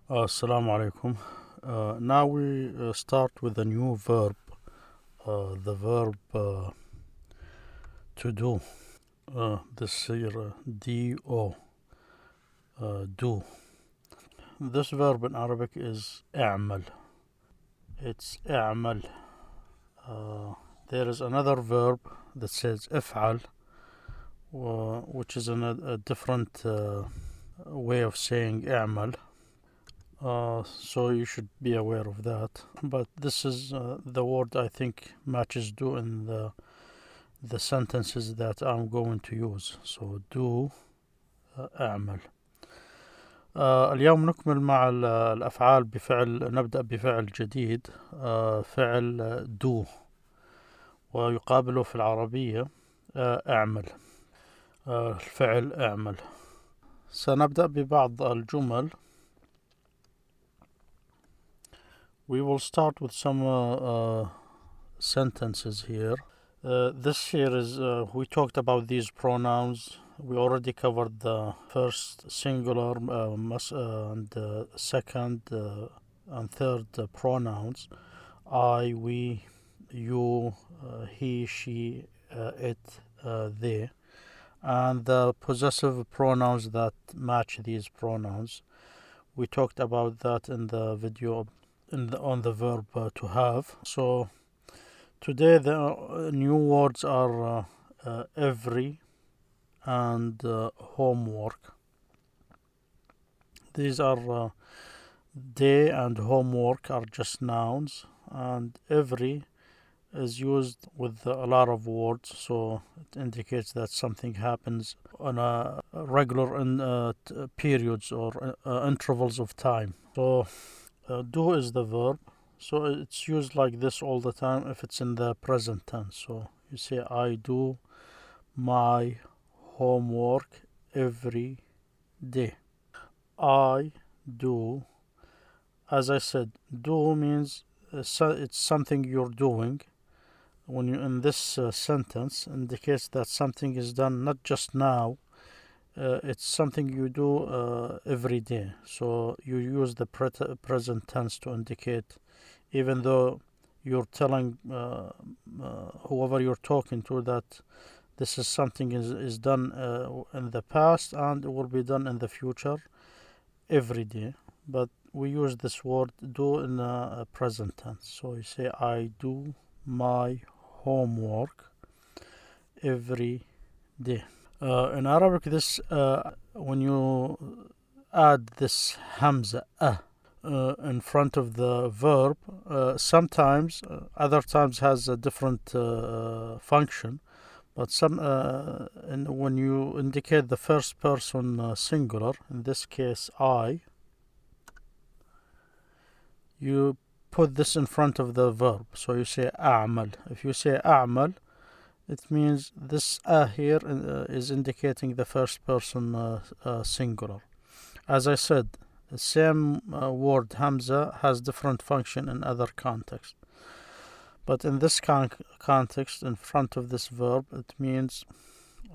Assalamu alaikum. Now we start with a new verb, the verb to do. This here, do, do. This verb in Arabic is اعمل. It's اعمل. There is another verb that says افعل, which is a different way of saying اعمل. So you should be aware of that. But this is the word I think matches do in the sentences that I'm going to use. So do أعمل. اليوم نكمل مع الأفعال نبدأ بفعل جديد، فعل do، ويقابله في العربية أعمل. الفعل أعمل. سنبدأ ببعض الجمل. We will start with some sentences here. This here is, we talked about these pronouns. We already covered the first singular and second and third pronouns. I, we, you, he, she, it, they. And the possessive pronouns that match these pronouns. We talked about that in the video on the verb to have. So today the new words are every and homework. These are day and homework are just nouns, and every is used with a lot of words, so it indicates that something happens on a regular periods or intervals of time. So do is the verb, so it's used like this all the time if it's in the present tense. So you say I do my homework every day. I do, as I said, do means it's something you're doing. When you in this sentence indicates that something is done not just now. It's something you do every day. So you use the present tense to indicate, even though you're telling whoever you're talking to that this is something is done in the past and it will be done in the future every day. But we use this word do in a present tense. So you say I do my homework every day. In Arabic, this when you add this hamza in front of the verb, sometimes, other times has a different function, but when you indicate the first person singular, in this case I, you put this in front of the verb. So you say أعمل. If you say أعمل, it means this here is indicating the first person singular. As I said, the same word Hamza has different function in other contexts. But in this context, in front of this verb, it means,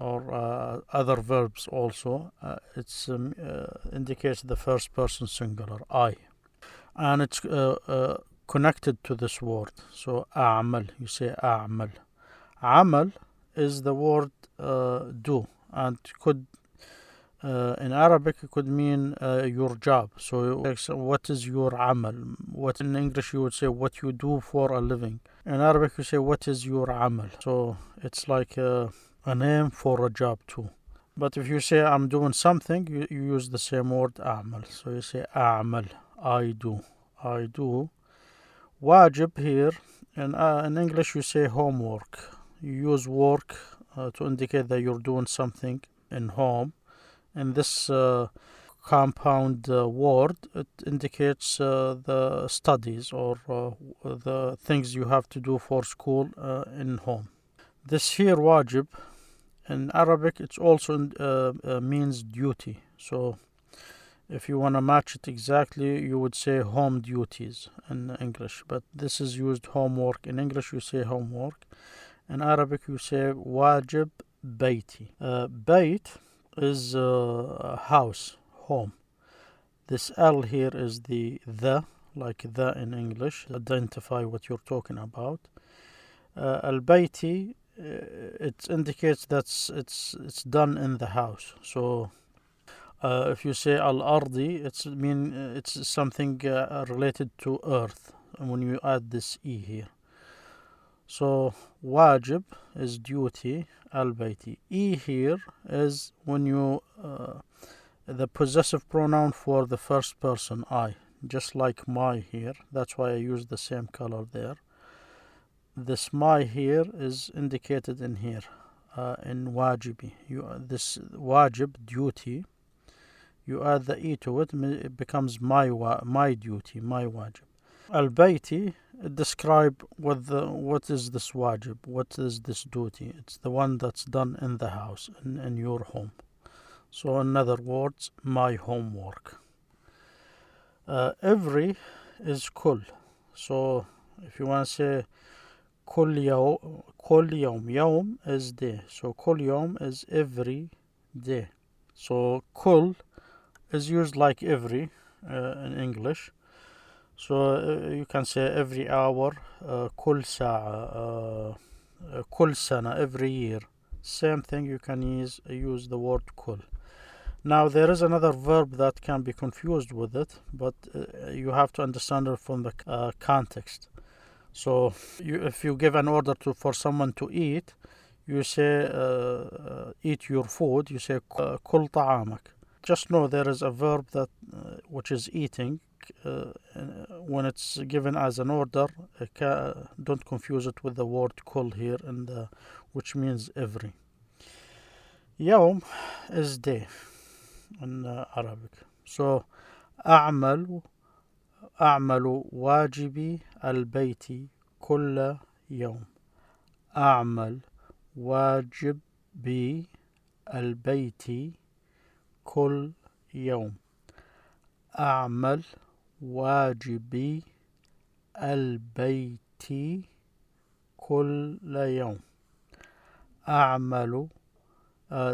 or other verbs also, it indicates the first person singular, I. And it's connected to this word. So أعمل, you say أعمل. Amal is the word do, and could in Arabic it could mean your job. So what is your amal? What in English you would say what you do for a living. In Arabic you say what is your amal. So it's like a name for a job too. But if you say I'm doing something, you use the same word amal. So you say amal, I do. Wajib here, in English you say homework. You use work to indicate that you're doing something in home. In this compound word, it indicates the studies or the things you have to do for school in home. This here wajib, in Arabic, it also means duty. So if you want to match it exactly, you would say home duties in English. But this is used homework. In English, you say homework. In Arabic, you say wajib bayti. Bayt is house, home. This L here is the like the in English, identify what you're talking about. البيتي, it indicates that it's done in the house. So if you say الأرضي, it's something related to earth when you add this E here. So واجب is duty, البيتي. E here is when you the possessive pronoun for the first person, I, just like my here. That's why I use the same color there. This my here is indicated in here, in wajibi. This wajib, duty, you add the E to it, it becomes my duty, my wajib. Al-Bayti, describe what is this wajib, what is this duty. It's the one that's done in the house, in your home. So in other words, my homework. Every is kul. So if you want to say kul yawm, yawm is day. So kul yawm is every day. So kul is used like every in English. So you can say every hour, kul sa'a, kul sana, every year. Same thing, you can use the word kul. Now there is another verb that can be confused with it, but you have to understand it from the context. So if you give an order for someone to eat, you say eat your food, you say kul ta'amak. Just know there is a verb that which is eating. When it's given as an order, don't confuse it with the word kul here, which means every. Yawm is day in Arabic. So أعمل واجبي البيت كل يوم. أعمل واجبي البيت كل يوم. أعمل واجبي البيت كل يوم. أعمل.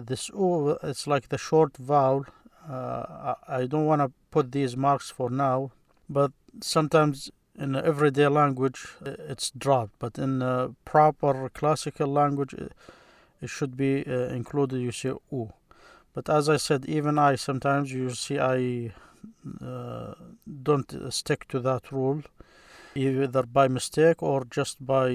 This O, it's like the short vowel. I don't want to put these marks for now, but sometimes in everyday language it's dropped, but in proper classical language it should be included. You say U. But as I said, even I sometimes, you see, I don't stick to that rule, either by mistake or just by,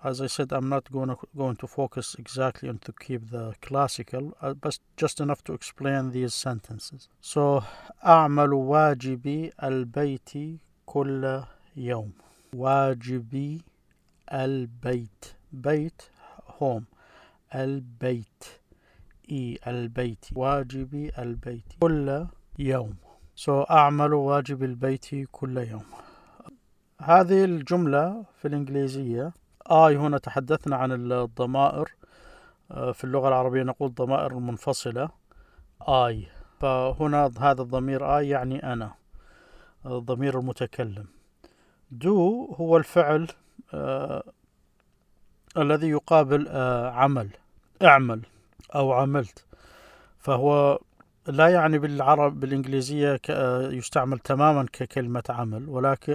as I said, I'm not going to focus exactly on to keep the classical, but just enough to explain these sentences. So أعمل واجبي البيت كل يوم. واجبي البيت. بيت home. البيت البيت. واجبي البيت كل يوم. So أعمل واجب البيت كل يوم. هذه الجملة في الإنجليزية. هنا تحدثنا عن الضمائر. في اللغة العربية نقول ضمائر منفصلة. فهنا هذا الضمير يعني أنا، ضمير المتكلم. do هو الفعل الذي يقابل عمل، اعمل أو عملت. فهو لا يعني بالإنجليزية يستعمل تماما ككلمة عمل، ولكن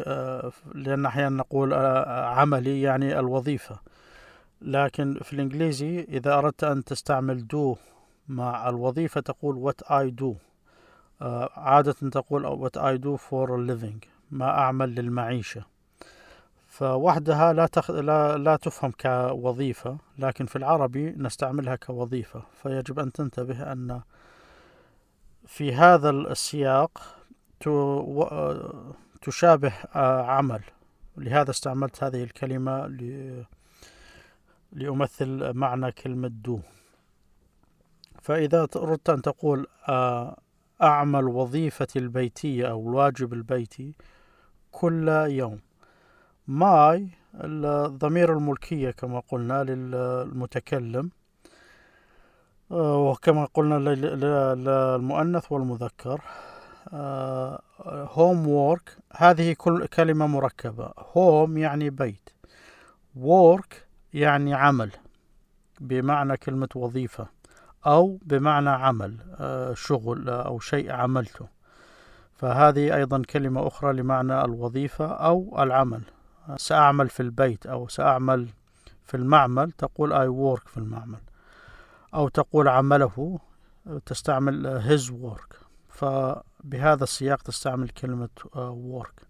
لأن أحيانا نقول عملي يعني الوظيفة، لكن في الإنجليزي إذا أردت أن تستعمل do مع الوظيفة تقول what I do. عادة تقول what I do for a living، ما أعمل للمعيشة. فوحدها لا تفهم كوظيفة، لكن في العربي نستعملها كوظيفة. فيجب أن تنتبه أن في هذا السياق تشابه عمل، لهذا استعملت هذه الكلمة لأمثل معنى كلمة do. فإذا أردت أن تقول أعمل وظيفتي البيتية أو الواجب البيتي كل يوم. ماي الضمير الملكية كما قلنا للمتكلم، وكما قلنا للمؤنث والمذكر. homework هذه كل كلمة مركبة. home يعني بيت، work يعني عمل بمعنى كلمة وظيفة، أو بمعنى عمل، شغل أو شيء عملته. فهذه أيضا كلمة أخرى لمعنى الوظيفة أو العمل. سأعمل في البيت أو سأعمل في المعمل، تقول I work في المعمل، أو تقول عمله، تستعمل his work. فبهذا السياق تستعمل كلمة work.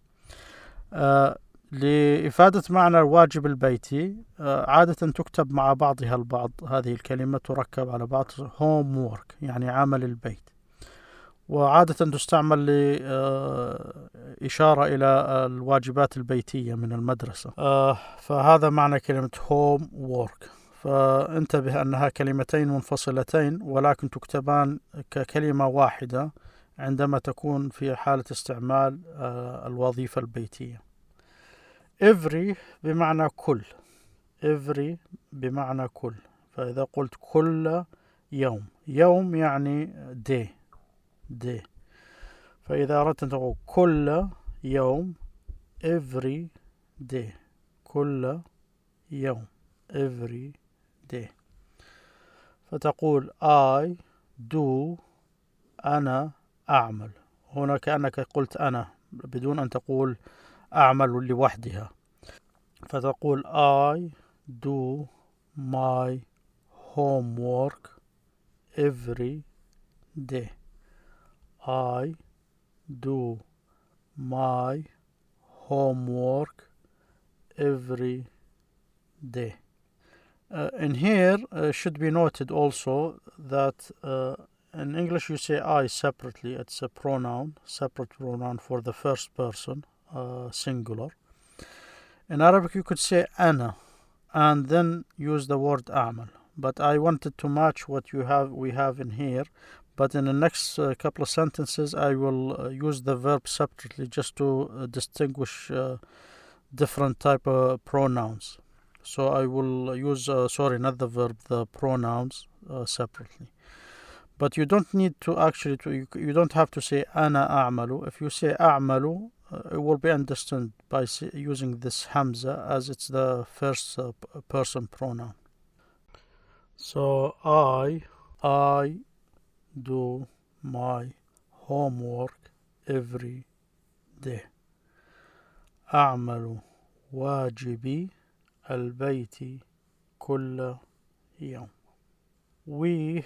لإفادة معنى الواجب البيتي عادة تكتب مع بعضها البعض، هذه الكلمة تركب على بعض homework يعني عمل البيت، وعادة تستعمل لإشارة إلى الواجبات البيتية من المدرسة. فهذا معنى كلمة homework. فانتبه أنها كلمتين منفصلتين ولكن تكتبان ككلمة واحدة عندما تكون في حالة استعمال الوظيفة البيتية. every بمعنى كل، every بمعنى كل. فإذا قلت كل يوم، يوم يعني day. فإذا أردت أن تقول كل يوم every day، كل يوم every day. فتقول I do، أنا أعمل. هنا كأنك قلت أنا بدون أن تقول أعمل لوحدها. فتقول I do my homework every day. I do my homework every day. In here should be noted also that in English you say I separately. It's a pronoun, separate pronoun for the first person, singular. In Arabic you could say أنا and then use the word أعمل, but I wanted to match what we have in here. But in the next couple of sentences I will use the verb separately just to distinguish different type of pronouns. So I will use, not the verb, the pronouns separately. But you don't need to actually, you don't have to say أنا أعمل. If you say أعمل, it will be understood by using this hamza as it's the first person pronoun. So I do my homework every day. أعمل واجبي البيتي كل يوم. We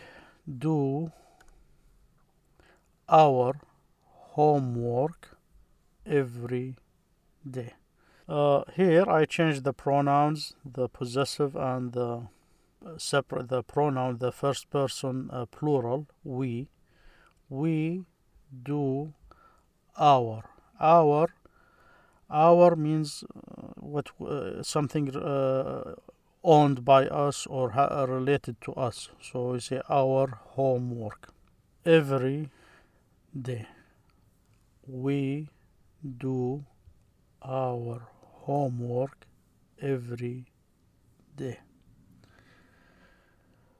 do our homework every day. Here I change the pronouns, the possessive and the separate, the pronoun, the first person plural, we. We do our. Our means something owned by us or related to us. So we say our homework every day. We do our homework every day.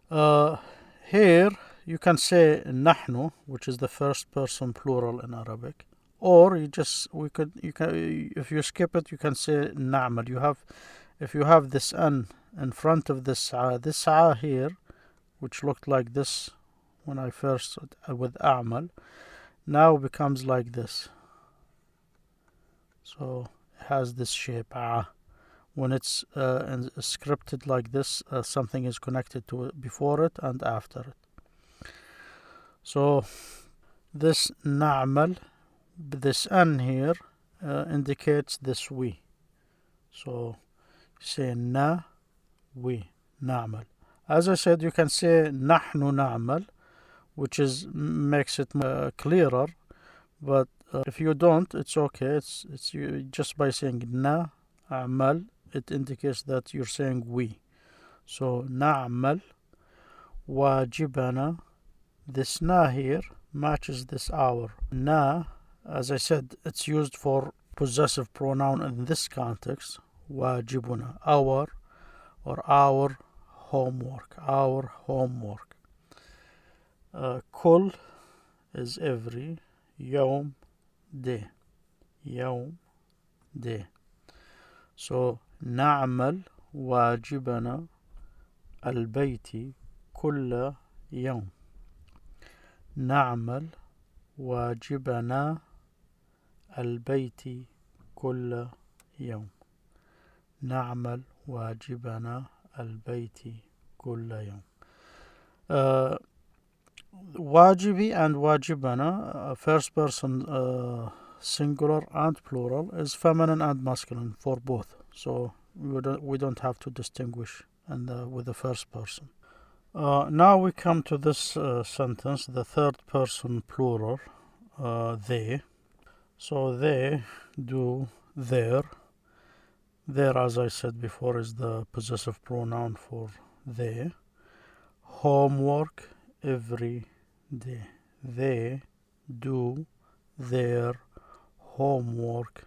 Here you can say نحن, which is the first person plural in Arabic, or if you skip it, you can say نعمل. If you have this n in front of this here, which looked like this when I first with أعمل, now becomes like this. So it has this shape. When it's scripted like this, something is connected to it before it and after it. So this نعمل, this n here indicates this we. So say na, we, نعمل. As I said, you can say نحن نعمل, which makes it clearer. But if you don't, it's okay. It's just by saying na أعمل, it indicates that you're saying we. So نعمل واجبنا. This na here matches this our. Na, as I said, it's used for possessive pronoun in this context. واجبنا, our, or our homework, our homework. كل is every. يوم, day. يوم, day. So نعمل واجبنا البيتي كل يوم. نعمل واجبنا البيت كل يوم. نعمل واجبنا البيت كل يوم. واجبي and واجبنا, first person singular and plural, is feminine and masculine for both. So we don't have to distinguish with the first person. Now we come to this sentence, the third person plural, they. So they do their. There, as I said before, is the possessive pronoun for they. Homework every day. They do their homework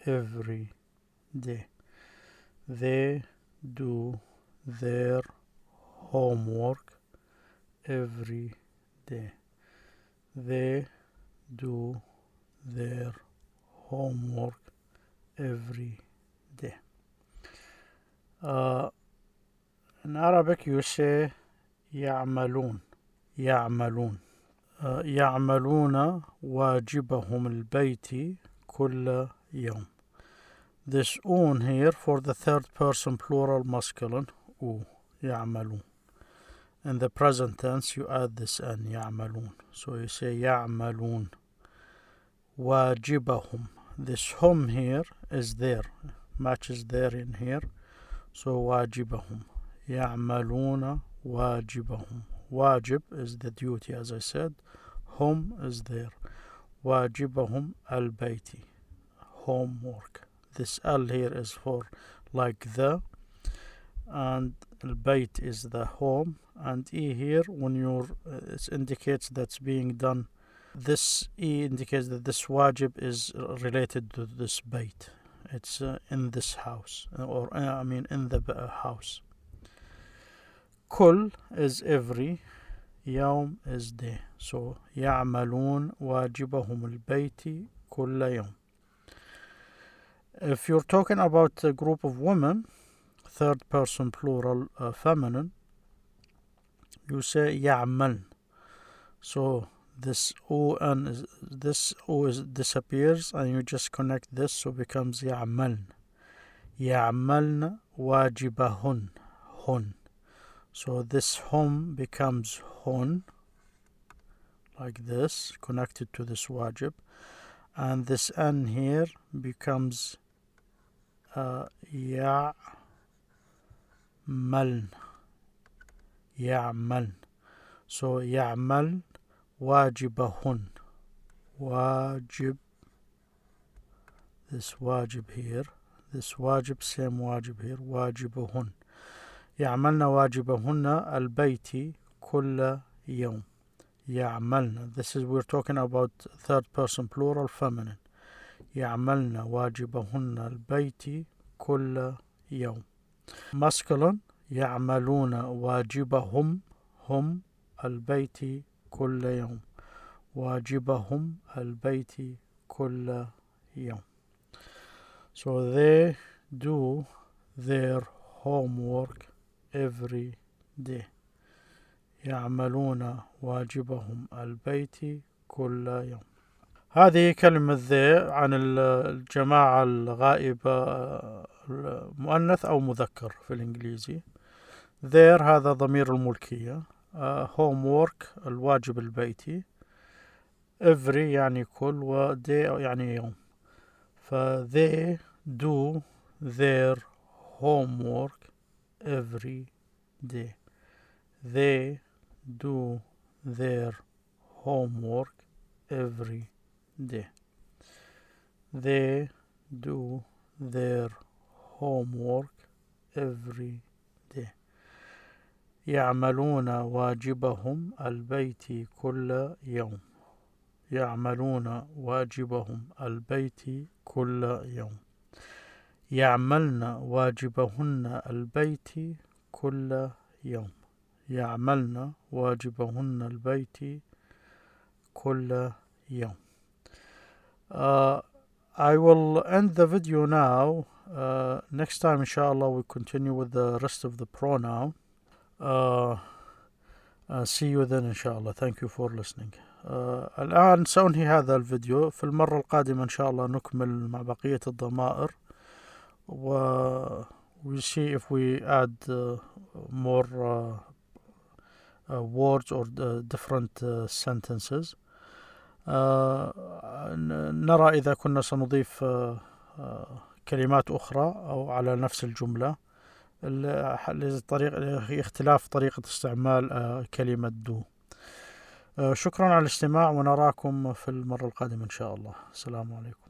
every day. They do their homework every day. They do their homework every day. In Arabic you say يعملون. يعملون. يعملون واجبهم البيت كل يوم. This un here for the third person plural masculine, يعملون. In the present tense you add this an, يعملون. So you say يعملون واجبهم. This hum here is there, matches there in here. So واجبهم. يعملون واجبهم. واجب is the duty, as I said. Hum is there. واجبهم البيت. Homework. This al here is for like the, and البيت is the home, and e here when it indicates that's being done. This e indicates that this wajib is related to this bayt. It's in this house, or in the house. كل is every, يوم is day. So يعملون واجبهم البيت كل يوم. If you're talking about a group of women, third person plural feminine, you say يعملن. So this o disappears and you just connect this, so it becomes يعملن. يعملن واجبهن. هن. So this hum becomes hun, like this, connected to this wajib, and this an here becomes يعملن. يعملن. So يعمل واجبهن. Wajib. This wajib here. This wajib, same wajib here. واجبهن. يعملن واجبهن البيت كل يوم. يعملن. This is, we're talking about third person plural feminine. يعملن واجبهن البيت كل يوم. Masculine. يعملون واجبهم هم البيت كل يوم. واجبهم البيت كل يوم. So they do their homework every day. يعملون واجبهم البيت كل يوم. هذه كلمة ذي عن الجماعة الغائبة، مؤنث أو مذكر في الإنجليزي. their هذا ضمير الملكية. homework الواجب البيتي. every يعني كل، و day يعني يوم. ف they do their homework every day. They do their homework every day. They do their homework every day. يعملون واجبهم البيت كل يوم. يعملون واجبهم البيت كل يوم. يعملن واجبهن البيت كل يوم. يعملن واجبهن البيت كل يوم. I will end the video now. Next time, inshallah, we'll continue with the rest of the pronoun. See you then, inshallah. Thank you for listening. الآن سأنهي هذا الفيديو. في المرة القادمة إن شاء الله نكمل مع بقية الضمائر we see if we add more words or different sentences. نرى إذا كنا سنضيف كلمات أخرى أو على نفس الجملة اختلاف طريقة استعمال كلمة دو. شكرا على الاستماع ونراكم في المرة القادمة إن شاء الله. السلام عليكم.